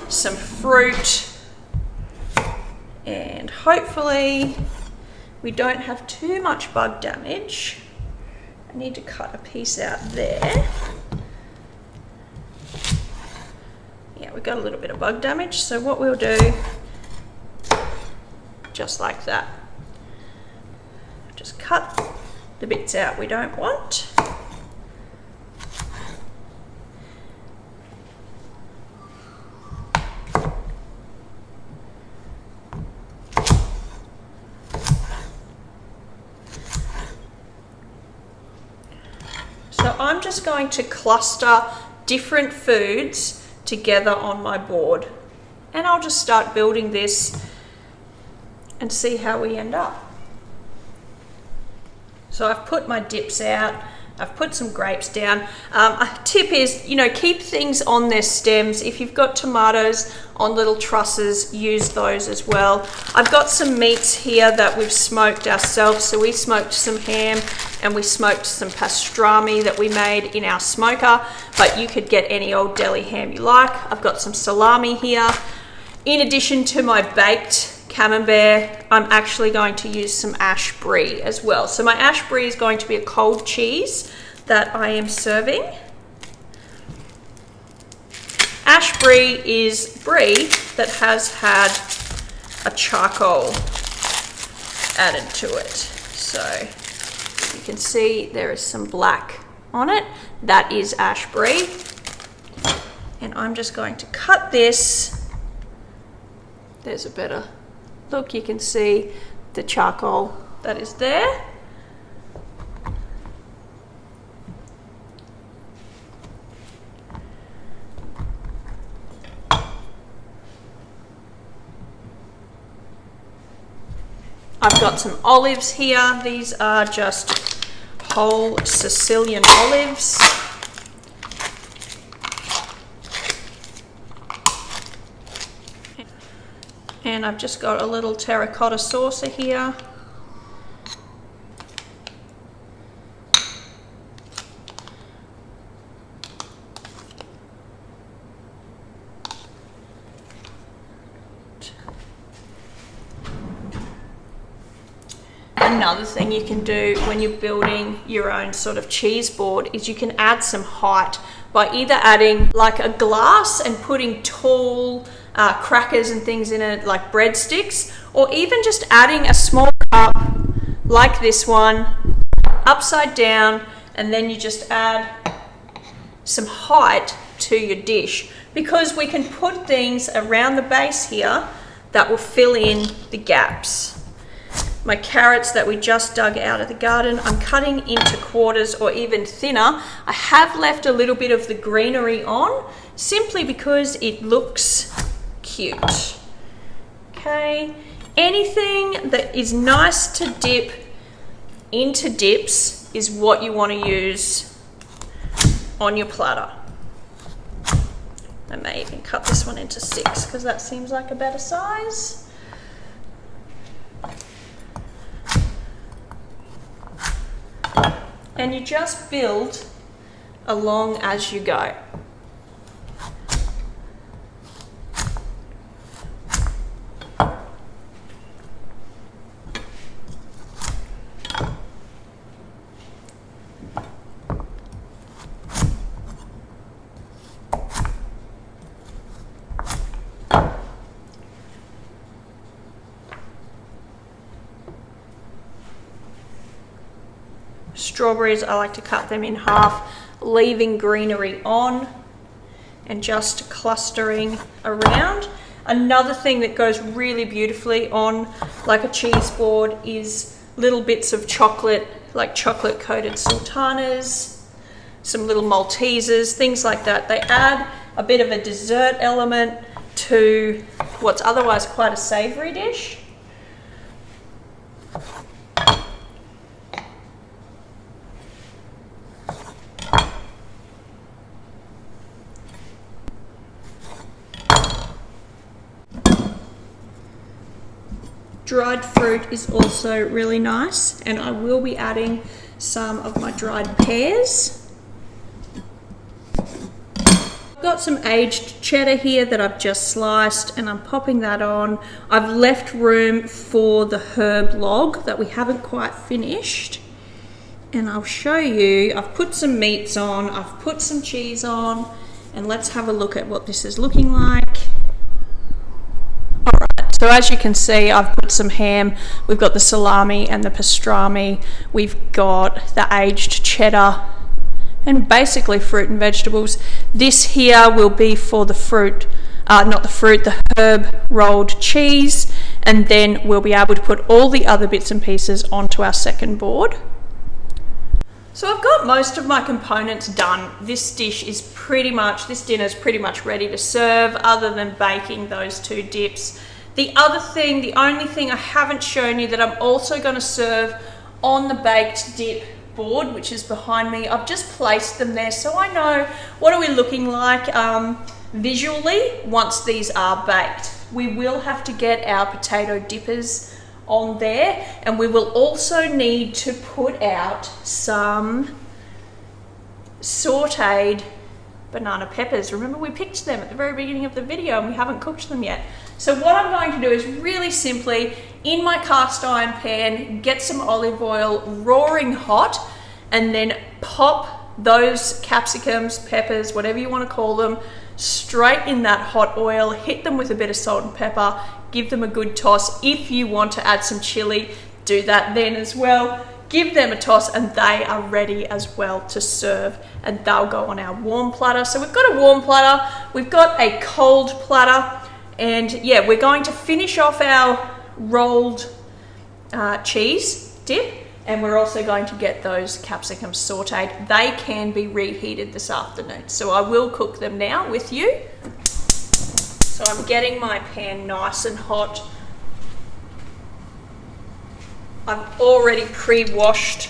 [SPEAKER 1] some fruit, and hopefully we don't have too much bug damage. I need to cut a piece out there. Yeah, we got a little bit of bug damage, so what we'll do, just like that, just cut the bits out we don't want. So I'm just going to cluster different foods together on my board, and I'll just start building this and see how we end up. So I've put my dips out, I've put some grapes down. A tip is, keep things on their stems. If you've got tomatoes on little trusses, use those as well. I've got some meats here that we've smoked ourselves. So we smoked some ham and we smoked some pastrami that we made in our smoker, but you could get any old deli ham you like. I've got some salami here. In addition to my baked camembert, I'm actually going to use some ash brie as well. So my ash brie is going to be a cold cheese that I am serving. Ash brie is brie that has had a charcoal added to it. So you can see there is some black on it. That is ash brie. And I'm just going to cut this. There's a better look. You can see the charcoal that is there. I've got some olives here. These are just whole Sicilian olives. And I've just got a little terracotta saucer here. Another thing you can do when you're building your own sort of cheese board is you can add some height by either adding like a glass and putting tall crackers and things in it like breadsticks, or even just adding a small cup like this one upside down, and then you just add some height to your dish, because we can put things around the base here that will fill in the gaps. My carrots that we just dug out of the garden, I'm cutting into quarters or even thinner. I have left a little bit of the greenery on simply because it looks cute. Okay, anything that is nice to dip into dips is what you want to use on your platter. I may even cut this one into 6 because that seems like a better size. And you just build along as you go. Strawberries, I like to cut them in half, leaving greenery on and just clustering around. Another thing that goes really beautifully on like a cheese board is little bits of chocolate, like chocolate coated sultanas, some little Maltesers, things like that. They add a bit of a dessert element to what's otherwise quite a savoury dish. Dried fruit is also really nice, and I will be adding some of my dried pears. I've got some aged cheddar here that I've just sliced, and I'm popping that on. I've left room for the herb log that we haven't quite finished, and I'll show you. I've put some meats on, I've put some cheese on, and let's have a look at what this is looking like. So as you can see, I've put some ham, we've got the salami and the pastrami, we've got the aged cheddar, and basically fruit and vegetables. This here will be for the fruit, the herb rolled cheese, and then we'll be able to put all the other bits and pieces onto our second board. So I've got most of my components done. This dinner is pretty much ready to serve, other than baking those two dips. The only thing I haven't shown you that I'm also going to serve on the baked dip board, which is behind me. I've just placed them there so I know what are we looking like visually once these are baked. We will have to get our potato dippers on there, and we will also need to put out some sautéed banana peppers. Remember, we picked them at the very beginning of the video and we haven't cooked them yet. So what I'm going to do is really simply, in my cast iron pan, get some olive oil roaring hot, and then pop those capsicums, peppers, whatever you want to call them, straight in that hot oil. Hit them with a bit of salt and pepper, give them a good toss. If you want to add some chili, do that then as well. Give them a toss, and they are ready as well to serve, and they'll go on our warm platter. So we've got a warm platter, we've got a cold platter, and yeah, we're going to finish off our rolled cheese dip, and we're also going to get those capsicums sautéed. They can be reheated this afternoon, so I will cook them now with you. So I'm getting my pan nice and hot. I've already pre-washed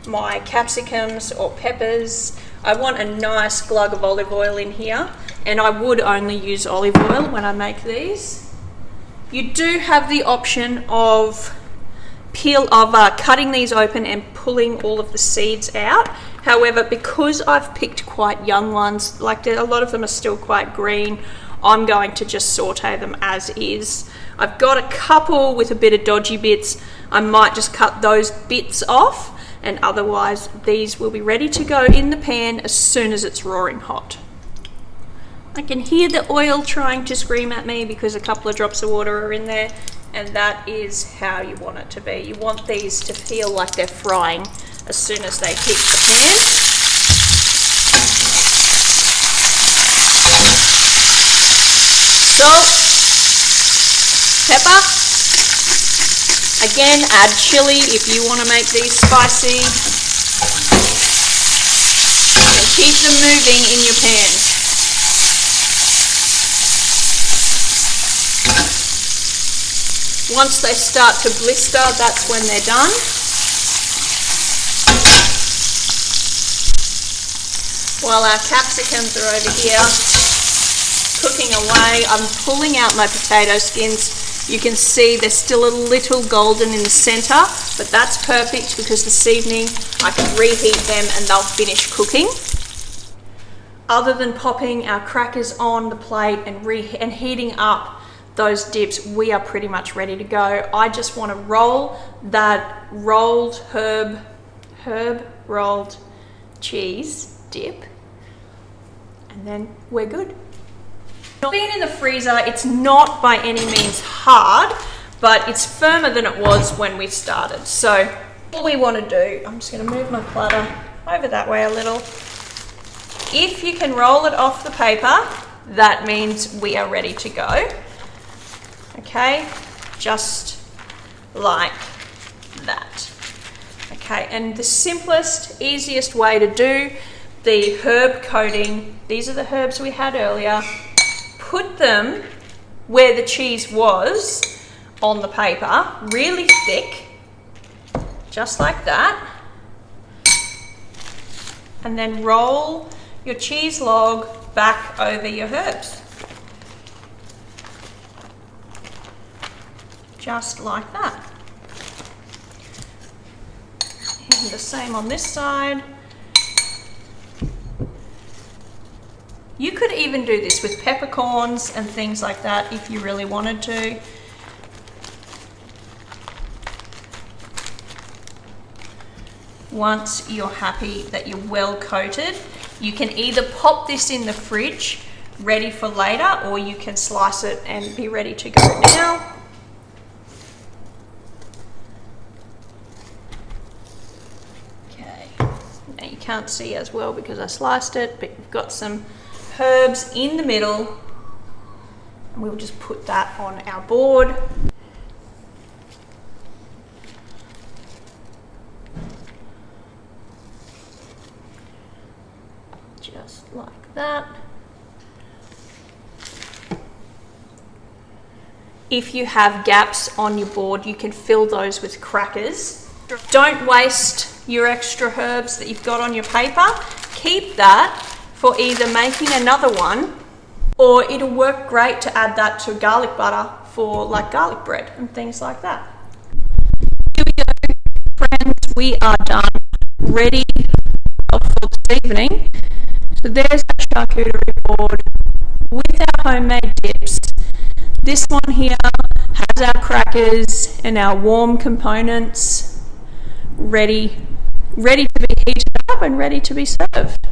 [SPEAKER 1] my capsicums or peppers. I want a nice glug of olive oil in here, and I would only use olive oil when I make these. You do have the option of cutting these open and pulling all of the seeds out. However, because I've picked quite young ones, like a lot of them are still quite green, I'm going to just saute them as is. I've got a couple with a bit of dodgy bits. I might just cut those bits off, and otherwise these will be ready to go in the pan as soon as it's roaring hot. I can hear the oil trying to scream at me because a couple of drops of water are in there, and that is how you want it to be. You want these to feel like they're frying as soon as they hit the pan. Salt, pepper. Again, add chili if you want to make these spicy, and keep them moving in your pan. Once they start to blister, that's when they're done. While our capsicums are over here cooking away, I'm pulling out my potato skins. You can see they're still a little golden in the center, but that's perfect because this evening I can reheat them and they'll finish cooking. Other than popping our crackers on the plate and heating up those dips, we are pretty much ready to go. I just want to roll that rolled herb rolled cheese dip, and then we're good. Being in the freezer, it's not by any means hard, but it's firmer than it was when we started. So what we want to do, I'm just going to move my platter over that way a little. If you can roll it off the paper, that means we are ready to go. Okay, just like that. Okay, and the simplest, easiest way to do the herb coating, these are the herbs we had earlier, put them where the cheese was on the paper, really thick, just like that, and then roll your cheese log back over your herbs. Just like that. And the same on this side. You could even do this with peppercorns and things like that if you really wanted to. Once you're happy that you're well coated, you can either pop this in the fridge ready for later, or you can slice it and be ready to go now. Okay, now you can't see as well because I sliced it, but you've got some herbs in the middle, and we'll just put that on our board. Just like that. If you have gaps on your board, you can fill those with crackers. Don't waste your extra herbs that you've got on your paper. Keep that for either making another one, or it'll work great to add that to garlic butter for like garlic bread and things like that. Here we go, friends, we are done, ready for this evening. So there's our charcuterie board with our homemade dips. This one here has our crackers and our warm components ready to be heated up and ready to be served.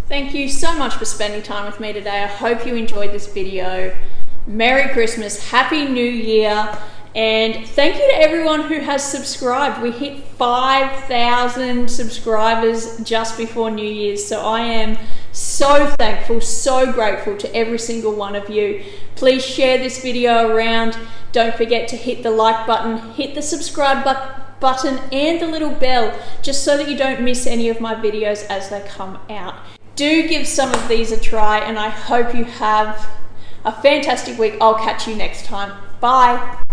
[SPEAKER 1] Thank you so much for spending time with me today. I hope you enjoyed this video. Merry Christmas, Happy New Year, and thank you to everyone who has subscribed. We hit 5,000 subscribers just before New Year's, so I am so thankful, so grateful to every single one of you. Please share this video around. Don't forget to hit the like button, hit the subscribe button and the little bell, just so that you don't miss any of my videos as they come out. Do give some of these a try, and I hope you have a fantastic week. I'll catch you next time. Bye.